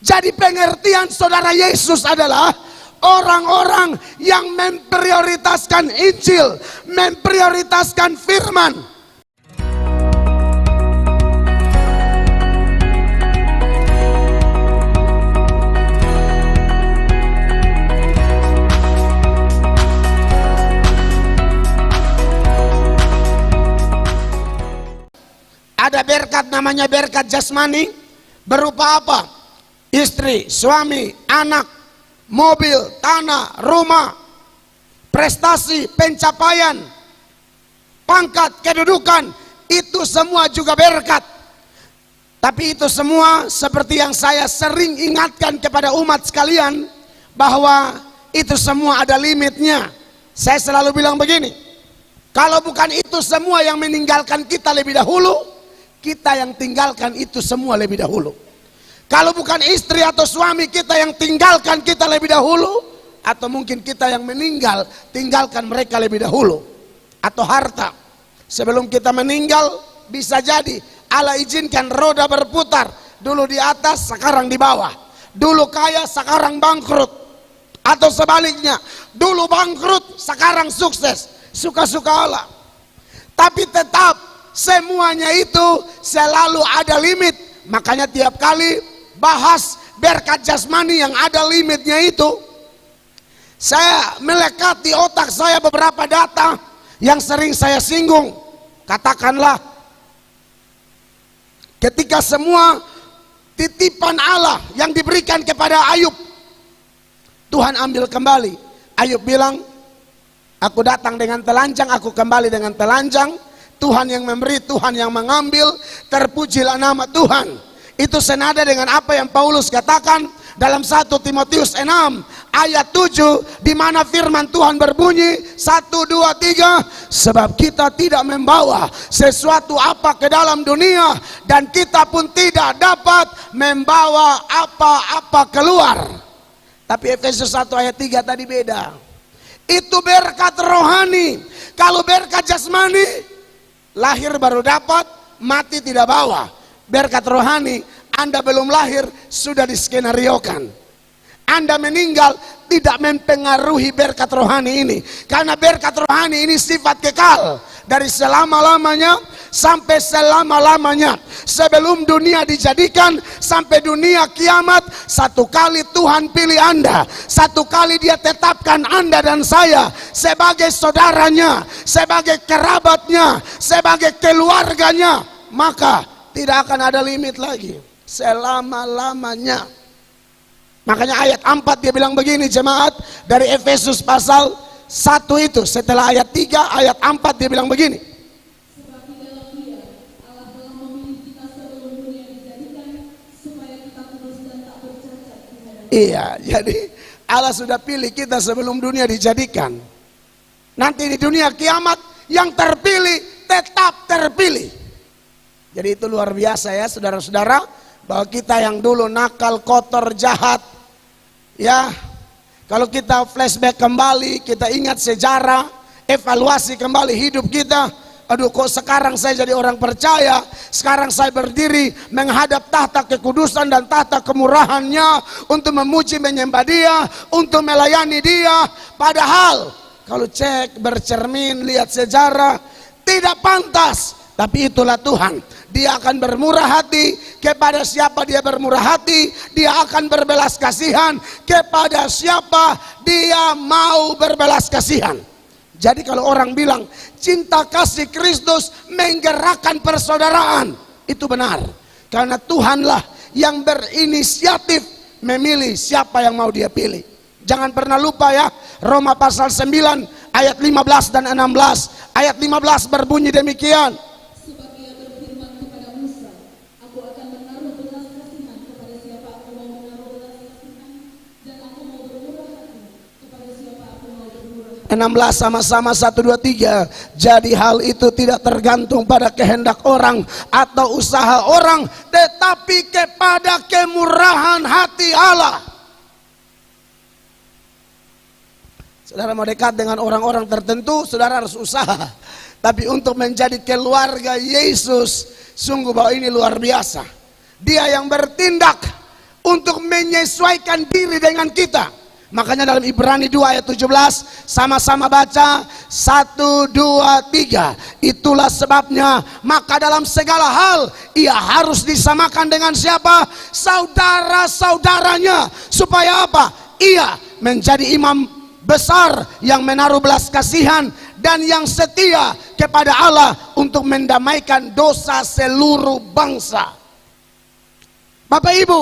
Jadi pengertian saudara Yesus adalah orang-orang yang memprioritaskan Injil, memprioritaskan firman. Ada berkat namanya berkat jasmani, berupa apa? Istri, suami, anak, mobil, tanah, rumah, prestasi, pencapaian, pangkat, kedudukan, itu semua juga berkat. Tapi itu semua seperti yang saya sering ingatkan kepada umat sekalian, bahwa itu semua ada limitnya. Saya selalu bilang begini, kalau bukan itu semua yang meninggalkan kita lebih dahulu, kita yang tinggalkan itu semua lebih dahulu. Kalau bukan istri atau suami kita yang tinggalkan kita lebih dahulu, atau mungkin kita yang meninggal tinggalkan mereka lebih dahulu, atau harta. Sebelum kita meninggal, bisa jadi Allah izinkan roda berputar, dulu di atas sekarang di bawah, dulu kaya sekarang bangkrut, atau sebaliknya, dulu bangkrut sekarang sukses. Suka-suka Allah. Tapi tetap semuanya itu selalu ada limit. Makanya tiap kali bahas berkat jasmani yang ada limitnya itu, saya melekat di otak saya beberapa data yang sering saya singgung. Katakanlah, ketika semua titipan Allah yang diberikan kepada Ayub, Tuhan ambil kembali. Ayub bilang, aku datang dengan telanjang, aku kembali dengan telanjang. Tuhan yang memberi, Tuhan yang mengambil, terpujilah nama Tuhan. Itu senada dengan apa yang Paulus katakan dalam 1 Timotius 6 ayat 7, di mana firman Tuhan berbunyi 1, 2, 3, sebab kita tidak membawa sesuatu apa ke dalam dunia, dan kita pun tidak dapat membawa apa-apa keluar. Tapi Efesus 1 ayat 3 tadi beda. Itu berkat rohani. Kalau berkat jasmani, lahir baru dapat, mati tidak bawa. Berkat rohani, Anda belum lahir sudah diskenariokan. Anda meninggal tidak mempengaruhi berkat rohani ini, karena berkat rohani ini sifat kekal dari selama-lamanya sampai selama-lamanya. Sebelum dunia dijadikan sampai dunia kiamat, satu kali Tuhan pilih Anda, satu kali Dia tetapkan Anda dan saya sebagai saudaranya, sebagai kerabatnya, sebagai keluarganya. Maka tidak akan ada limit lagi selama-lamanya. Makanya ayat 4 dia bilang begini, jemaat, dari Efesus pasal 1 itu, setelah ayat 3, ayat 4 dia bilang begini, sebab di dalam Dia Allah telah memilih kita sebelum dunia dijadikan, supaya kita kudus dan tak bercacat di hadapan. iya, jadi Allah sudah pilih kita sebelum dunia dijadikan. Nanti di dunia kiamat yang terpilih tetap terpilih. Jadi itu luar biasa ya saudara-saudara, bahwa kita yang dulu nakal, kotor, jahat, ya, kalau kita flashback kembali, kita ingat sejarah, evaluasi kembali hidup kita. Aduh, kok sekarang saya jadi orang percaya, sekarang saya berdiri menghadap tahta kekudusan dan tahta kemurahannya untuk memuji, menyembah Dia, untuk melayani Dia. Padahal kalau cek, bercermin, lihat sejarah, tidak pantas. Tapi itulah Tuhan, Dia akan bermurah hati kepada siapa Dia bermurah hati. Dia akan berbelas kasihan kepada siapa Dia mau berbelas kasihan. Jadi kalau orang bilang cinta kasih Kristus menggerakkan persaudaraan, itu benar. Karena Tuhanlah yang berinisiatif memilih siapa yang mau Dia pilih. Jangan pernah lupa ya, Roma pasal 9 ayat 15 dan 16. Ayat 15 berbunyi demikian, Sebab Ia berfirman kepada Musa, aku akan menaruh belas kasihan kepada siapa aku mau menaruh belas kasihan, dan aku mau bermurah hati kepada siapa aku mau bermurah hati. 16 sama-sama 1, 2, 3. Jadi hal itu tidak tergantung pada kehendak orang atau usaha orang, tetapi kepada kemurahan hati Allah. Saudara mau dekat dengan orang-orang tertentu, saudara harus usaha. Tapi untuk menjadi keluarga Yesus, sungguh bahwa ini luar biasa. Dia yang bertindak untuk menyesuaikan diri dengan kita. Makanya dalam Ibrani 2 ayat 17 sama-sama baca 1, 2, 3. Itulah sebabnya maka dalam segala hal ia harus disamakan dengan siapa? Saudara-saudaranya. Supaya apa? Ia menjadi imam besar yang menaruh belas kasihan dan yang setia kepada Allah untuk mendamaikan dosa seluruh bangsa. Bapak Ibu,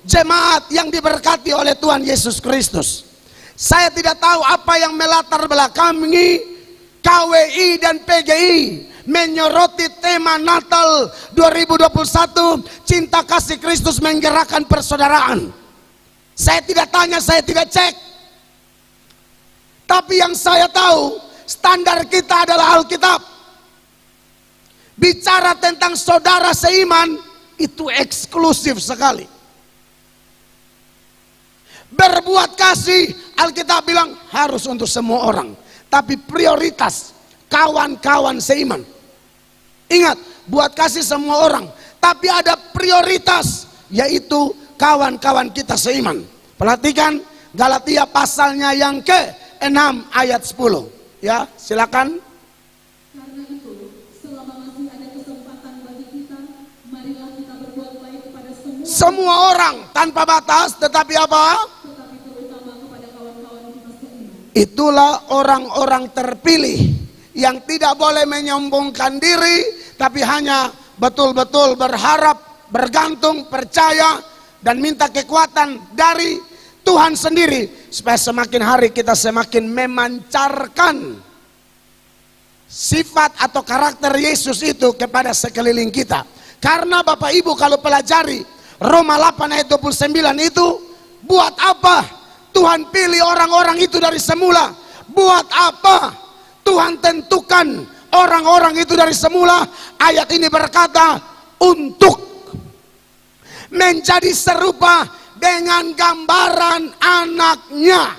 jemaat yang diberkati oleh Tuhan Yesus Kristus, saya tidak tahu apa yang melatar belakangi KWI dan PGI menyoroti tema Natal 2021, cinta kasih Kristus menggerakkan persaudaraan. Saya tidak tanya, saya tidak cek. Tapi yang saya tahu, standar kita adalah Alkitab. Bicara tentang saudara seiman itu eksklusif sekali. Berbuat kasih, Alkitab bilang harus untuk semua orang. Tapi prioritas kawan-kawan seiman. Ingat, buat kasih semua orang. Tapi ada prioritas, yaitu kawan-kawan kita seiman. Perhatikan Galatia pasalnya yang ke-6 ayat 10. Ya, silakan. Karena itu, selama masih ada kesempatan bagi kita, marilah kita berbuat baik kepada Semua orang tanpa batas, tetapi apa? tetapi terutama kepada kawan-kawan kita seiman. Itulah orang-orang terpilih yang tidak boleh menyombongkan diri, tapi hanya betul-betul berharap, bergantung, percaya, dan minta kekuatan dari Tuhan sendiri, supaya semakin hari kita semakin memancarkan sifat atau karakter Yesus itu kepada sekeliling kita. Karena Bapak Ibu kalau pelajari Roma 8 ayat 29 itu, buat apa Tuhan pilih orang-orang itu dari semula? Buat apa Tuhan tentukan orang-orang itu dari semula? Ayat ini berkata, untuk menjadi serupa dengan gambaran anaknya,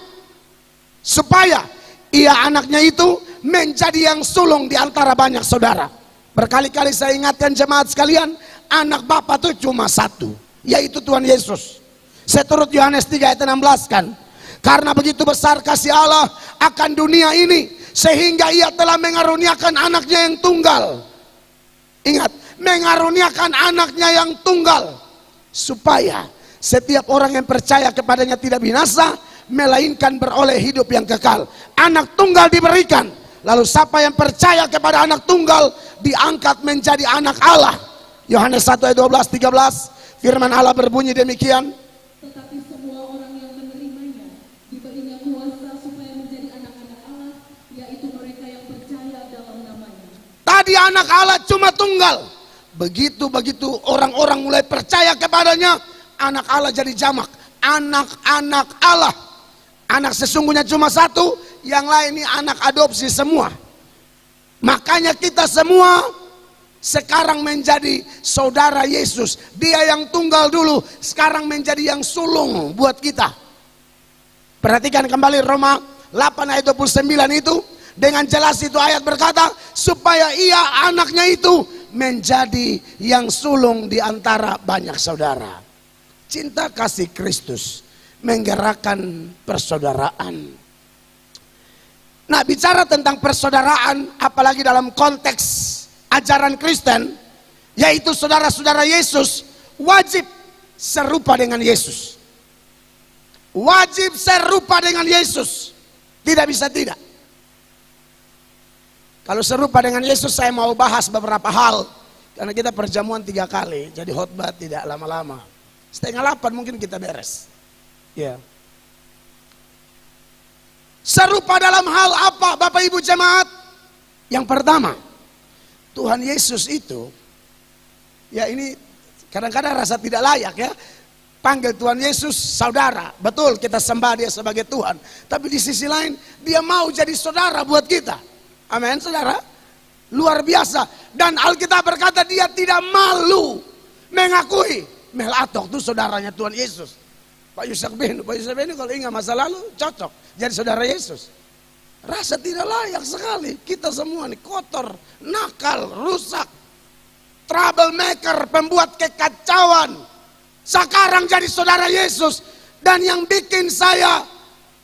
supaya ia anaknya itu menjadi yang sulung di antara banyak saudara. Berkali-kali saya ingatkan jemaat sekalian, anak Bapa itu cuma satu, yaitu Tuhan Yesus. Seturut Yohanes 3 ayat 16 kan, karena begitu besar kasih Allah akan dunia ini, sehingga ia telah mengaruniakan anaknya yang tunggal. Ingat, mengaruniakan anaknya yang tunggal, supaya setiap orang yang percaya kepadanya tidak binasa, melainkan beroleh hidup yang kekal. Anak tunggal diberikan, lalu siapa yang percaya kepada anak tunggal diangkat menjadi anak Allah. Yohanes 1 ayat 12-13, firman Allah berbunyi demikian. Tetapi semua orang yang menerimanya diberinya kuasa supaya menjadi anak-anak Allah, yaitu mereka yang percaya dalam namanya. Tadi anak Allah cuma tunggal. Begitu orang-orang mulai percaya kepadanya, anak Allah jadi jamak, anak-anak Allah. Anak sesungguhnya cuma satu, yang lain ini anak adopsi semua. Makanya kita semua sekarang menjadi saudara Yesus. Dia yang tunggal dulu, sekarang menjadi yang sulung buat kita. Perhatikan kembali Roma 8 ayat 29 itu, dengan jelas itu ayat berkata, supaya ia anaknya itu menjadi yang sulung di antara banyak saudara. Cinta kasih Kristus menggerakkan persaudaraan. Nah, bicara tentang persaudaraan, apalagi dalam konteks ajaran Kristen, yaitu saudara-saudara Yesus wajib serupa dengan Yesus. Wajib serupa dengan Yesus. Tidak bisa tidak. Kalau serupa dengan Yesus, saya mau bahas beberapa hal. Karena kita perjamuan 3 kali, jadi khotbah tidak lama-lama. 7:30 mungkin kita beres. Ya. Serupa dalam hal apa, Bapak Ibu jemaat? Yang pertama, Tuhan Yesus itu, ya ini kadang-kadang rasa tidak layak ya. Panggil Tuhan Yesus saudara. Betul, kita sembah dia sebagai Tuhan. Tapi di sisi lain, dia mau jadi saudara buat kita. Amin, saudara. Luar biasa. Dan Alkitab berkata dia tidak malu mengakui Melatok itu saudaranya Tuhan Yesus. Pak Yusuf Benu kalau ingat masa lalu cocok jadi saudara Yesus. Rasa tidak layak sekali. Kita semua nih kotor, nakal, rusak, troublemaker, pembuat kekacauan. sekarang jadi saudara Yesus. Dan yang bikin saya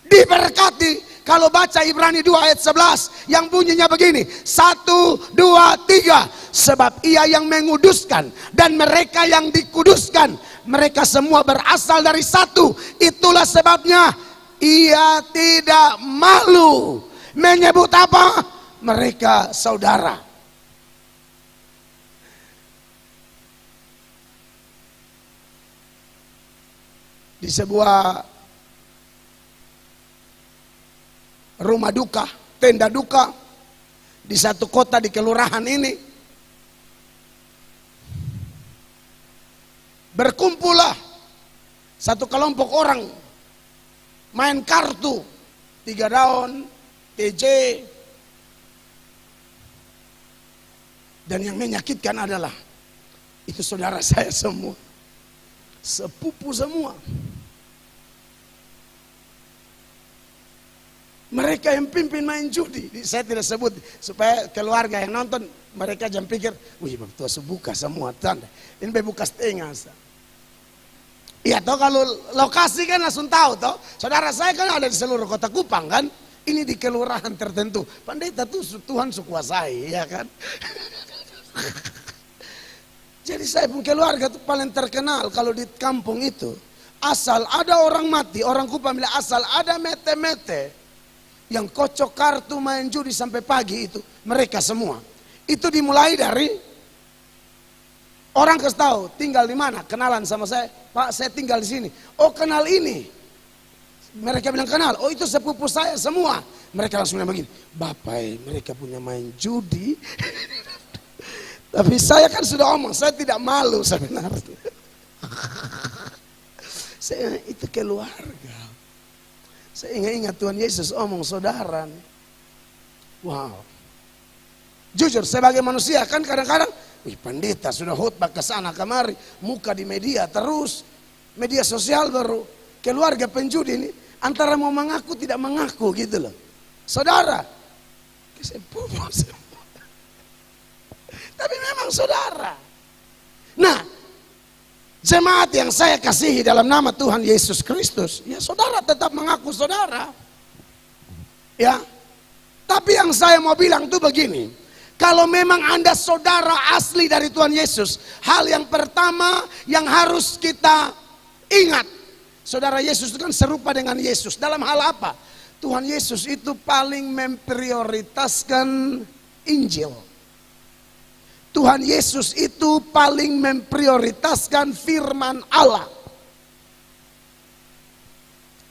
diberkati, kalau baca Ibrani 2 ayat 11 yang bunyinya begini, 1, 2, 3. Sebab ia yang menguduskan dan mereka yang dikuduskan, mereka semua berasal dari satu. Itulah sebabnya ia tidak malu menyebut apa? Mereka saudara. Di sebuah rumah duka, tenda duka di satu kota di kelurahan ini, berkumpullah satu kelompok orang main kartu 3 daun, TJ, dan yang menyakitkan adalah itu saudara saya semua, sepupu semua. Mereka yang pimpin main judi. Saya tidak sebut supaya keluarga yang nonton mereka jangan pikir, wih betul buka semua tanda. Ini buka setengah. Iya toh, kalau lokasi kan langsung tahu toh. Saudara saya kan ada di seluruh kota Kupang kan. Ini di kelurahan tertentu. Pendeta tuh Tuhan sukuasai, ya kan. Jadi saya pun keluarga tuh paling terkenal kalau di kampung itu. Asal ada orang mati, orang Kupang bilang asal ada mete-mete yang kocok kartu main judi sampai pagi itu, mereka semua. Itu dimulai dari orang kasih tahu tinggal di mana, kenalan sama saya, Pak saya tinggal di sini. Oh kenal ini, mereka bilang kenal. Oh itu sepupu saya semua. Mereka langsung bilang begini, Bapak mereka punya main judi. Tapi saya kan sudah omong, saya tidak malu sebenarnya. Saya itu keluarga. Saya ingat Tuhan Yesus omong saudara. Wow. Jujur sebagai manusia kan kadang-kadang, wih pendeta sudah khotbah ke sana kemari, muka di media terus, media sosial baru, keluarga penjudi ini antara mau mengaku tidak mengaku gitu loh. Saudara, kesepupu semua. Tapi memang saudara. Nah, jemaat yang saya kasihi dalam nama Tuhan Yesus Kristus, ya saudara tetap mengaku saudara. Ya. Tapi yang saya mau bilang tuh begini, kalau memang Anda saudara asli dari Tuhan Yesus, hal yang pertama yang harus kita ingat, saudara Yesus itu kan serupa dengan Yesus. Dalam hal apa? Tuhan Yesus itu paling memprioritaskan Injil. Tuhan Yesus itu paling memprioritaskan firman Allah.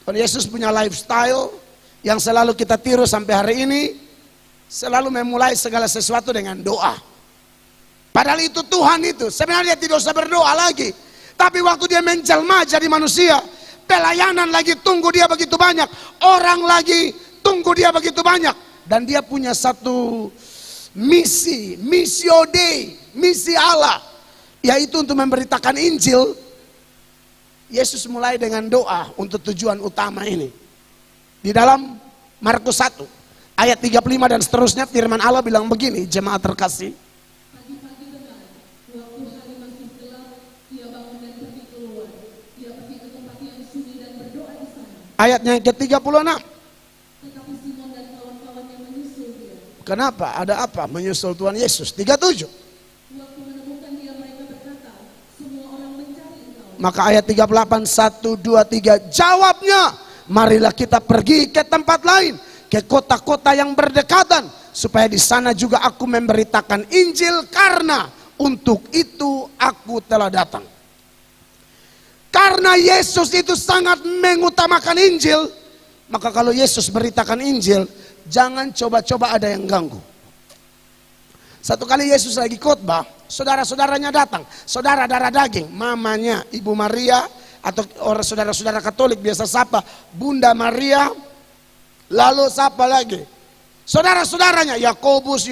Tuhan Yesus punya lifestyle yang selalu kita tiru sampai hari ini. Selalu memulai segala sesuatu dengan doa. Padahal itu Tuhan itu sebenarnya tidak usah berdoa lagi. Tapi waktu dia menjelma jadi manusia, pelayanan lagi tunggu dia begitu banyak. Orang lagi tunggu dia begitu banyak. Dan dia punya satu misi, missio Dei, misi Allah, yaitu untuk memberitakan Injil. Yesus mulai dengan doa untuk tujuan utama ini. Di dalam Markus 1 ayat 35 dan seterusnya firman Allah bilang begini, jemaat terkasih. Pagi-pagi benar, waktu hari masih gelap, ia bangun dan pergi keluar. Ia pergi ke tempat yang sunyi dan berdoa di sana. Ayatnya yang ke-36. Tetapi Simon dan kawan-kawannya menyusul dia. Kenapa? Ada apa? Menyusul Tuhan Yesus. 37. Waktu menemukan dia, mereka berkata, semua orang mencari engkau. Maka ayat 38, 1, 2, 3. Jawabnya, marilah kita pergi ke tempat lain, ke kota-kota yang berdekatan, supaya di sana juga aku memberitakan Injil, karena untuk itu aku telah datang. Karena Yesus itu sangat mengutamakan Injil, maka kalau Yesus beritakan Injil, jangan coba-coba ada yang ganggu. Satu kali Yesus lagi khotbah, saudara-saudaranya datang, saudara darah daging, mamanya Ibu Maria, atau orang saudara-saudara Katolik biasa sapa Bunda Maria, lalu sapa lagi saudara-saudaranya Yakobus,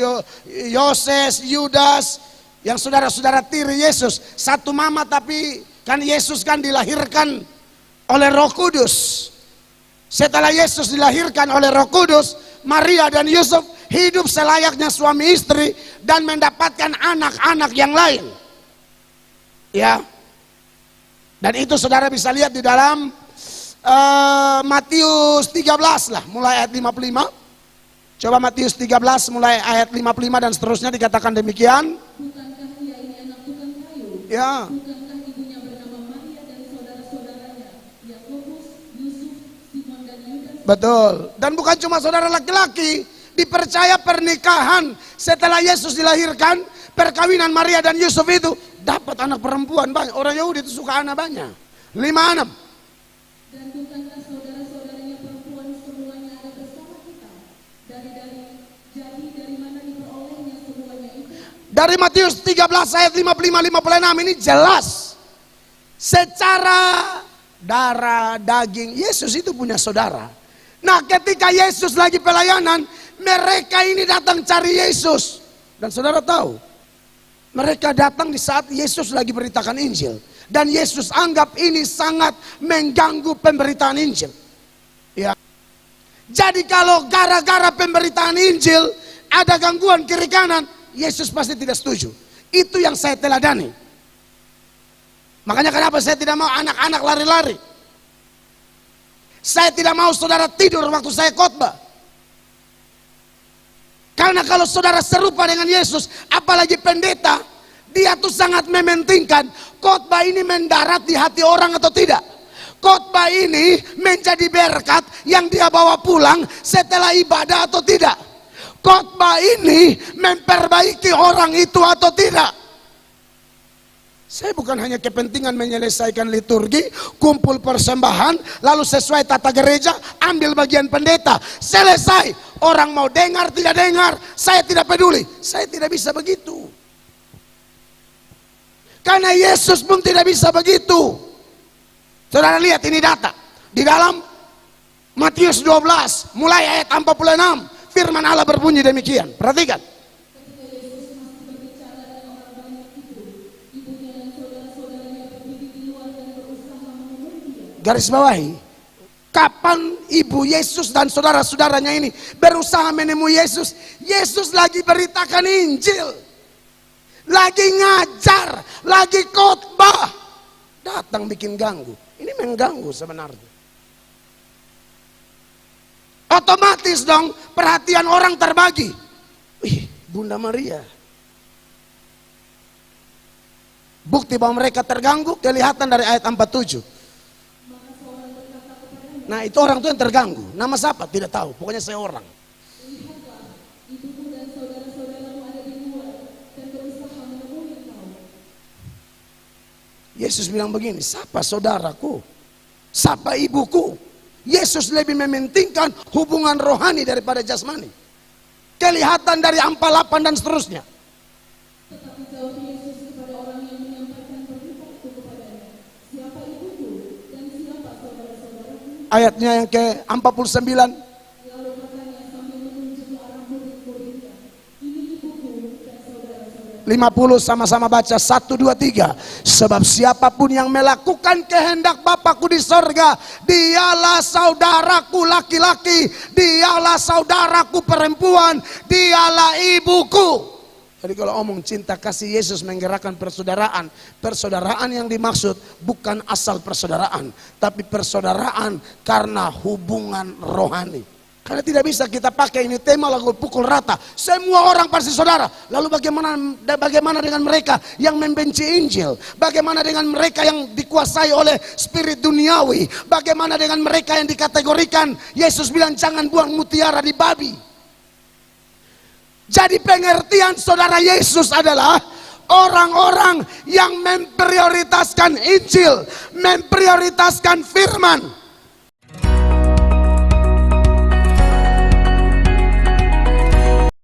Yoses, Yudas, yang saudara-saudara tiri Yesus, satu mama. Tapi kan Yesus kan dilahirkan oleh Roh Kudus. Setelah Yesus dilahirkan oleh Roh Kudus, Maria dan Yusuf hidup selayaknya suami istri dan mendapatkan anak-anak yang lain. Ya. Dan itu saudara bisa lihat di dalam Matius 13 lah, mulai ayat 55. Coba Matius 13 mulai ayat 55 dan seterusnya dikatakan demikian. Bukankah ia ini anak tukang kayu? Ya. Bukankah ibunya bernama Maria dan saudara-saudaranya, Yakobus, Yusuf, Simon dan Yudas? Betul. Dan bukan cuma saudara laki-laki, dipercaya pernikahan setelah Yesus dilahirkan, perkawinan Maria dan Yusuf itu dapat anak perempuan banyak. Orang Yahudi itu suka anak banyak. 5-6. Dan bukankah saudara-saudaranya perempuan semuanya ada bersama kita? Dari mana diperolehnya semuanya itu? Dari Matius 13 ayat 55-56 ini jelas. Secara darah, daging, Yesus itu punya saudara. Nah, ketika Yesus lagi pelayanan, mereka ini datang cari Yesus. Dan saudara tahu, mereka datang di saat Yesus lagi beritakan Injil. Dan Yesus anggap ini sangat mengganggu pemberitaan Injil. Ya. Jadi kalau gara-gara pemberitaan Injil ada gangguan kiri kanan, Yesus pasti tidak setuju. Itu yang saya teladani. Makanya kenapa saya tidak mau anak-anak lari-lari. Saya tidak mau saudara tidur waktu saya khotbah. Karena kalau saudara serupa dengan Yesus, apalagi pendeta, dia tuh sangat mementingkan khotbah ini mendarat di hati orang atau tidak. Khotbah ini menjadi berkat yang dia bawa pulang setelah ibadah atau tidak. Khotbah ini memperbaiki orang itu atau tidak. Saya bukan hanya kepentingan menyelesaikan liturgi, kumpul persembahan, lalu sesuai tata gereja, ambil bagian pendeta, selesai. Orang mau dengar, tidak dengar, saya tidak peduli. Saya tidak bisa begitu. Karena Yesus pun tidak bisa begitu. Saudara lihat ini data. Di dalam Matius 12, mulai ayat 46, firman Allah berbunyi demikian. Perhatikan. Ketika Yesus masih berbicara dengan orang banyak itu, ibunya dan saudara-saudaranya berdiri di luar dan berusaha menemui dia. Garis bawahi. Kapan ibu Yesus dan saudara-saudaranya ini berusaha menemui Yesus? Yesus lagi beritakan Injil. Lagi ngajar, lagi khotbah, datang bikin ganggu. Ini mengganggu sebenarnya. Otomatis dong perhatian orang terbagi. Wih, Bunda Maria. Bukti bahwa mereka terganggu kelihatan dari ayat 47. Nah, itu orang tuh yang terganggu. Nama siapa? Tidak tahu. Pokoknya saya orang. Lihatlah, ibumu dan saudara-saudaramu ada di luar dan berusaha menemui engkau. Yesus bilang begini, siapa saudaraku? Siapa ibuku? Yesus lebih mementingkan hubungan rohani daripada jasmani. Kelihatan dari ampal 8 dan seterusnya. Tetapi jawab Yesus kepada orang yang menyampaikan berita itu kepadanya, siapa ibuku dan siapa saudara-saudaraku? Ayatnya yang ke-49. Lalu katanya sambil menunjuk ke arah murid-muridnya, ini ibuku dan saudara-saudaraku. 50 sama-sama baca 1, 2, 3. Sebab siapapun yang melakukan kehendak Bapakku di sorga, dialah saudaraku laki-laki, dialah saudaraku perempuan, dialah ibuku. Jadi kalau omong cinta kasih Yesus menggerakkan persaudaraan, persaudaraan yang dimaksud bukan asal persaudaraan, tapi persaudaraan karena hubungan rohani. Karena tidak bisa kita pakai ini tema lalu pukul rata. Semua orang pasti saudara. Lalu bagaimana dengan mereka yang membenci Injil? Bagaimana dengan mereka yang dikuasai oleh spirit duniawi? Bagaimana dengan mereka yang dikategorikan Yesus bilang jangan buang mutiara di babi? Jadi pengertian saudara Yesus adalah orang-orang yang memprioritaskan Injil, memprioritaskan firman.